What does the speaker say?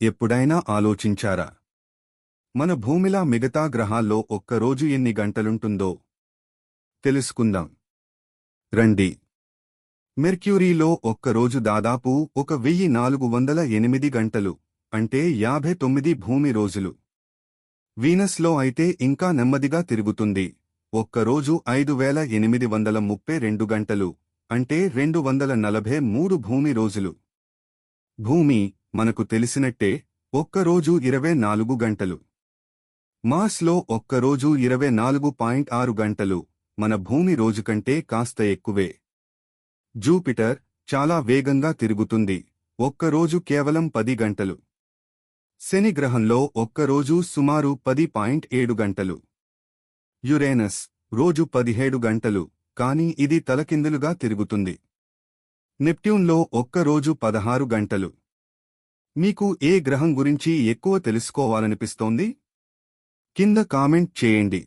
ఎప్పుడైనా ఆలోచించారా మన భూమిలా మిగతా గ్రహాల్లో ఒక్కరోజు ఎన్ని గంటలుంటుందో? తెలుసుకుందాం రండి. మెర్క్యూరీలో ఒక్కరోజు దాదాపు 1408 గంటలు, అంటే 59 భూమి రోజులు. వీనస్లో అయితే ఇంకా నెమ్మదిగా తిరుగుతుంది. ఒక్కరోజు 5832 గంటలు, అంటే 243 భూమి రోజులు. భూమి మనకు తెలిసినట్టే ఒక్కరోజు 24 గంటలు. మార్స్లో ఒక్కరోజు 24.6 గంటలు, మన భూమి రోజుకంటే కాస్త ఎక్కువే. జూపిటర్ చాలా వేగంగా తిరుగుతుంది, ఒక్కరోజు కేవలం 10 గంటలు. శని గ్రహంలో ఒక్కరోజు సుమారు 10.7 గంటలు. యురేనస్ రోజు 17 గంటలు, కానీ ఇది తలకిందులుగా తిరుగుతుంది. నెప్ట్యూన్లో ఒక్కరోజు 16 గంటలు. మీకు ఏ గ్రహం గురించి ఎక్కువ తెలుసుకోవాలనిపిస్తోంది? కింద కామెంట్ చేయండి.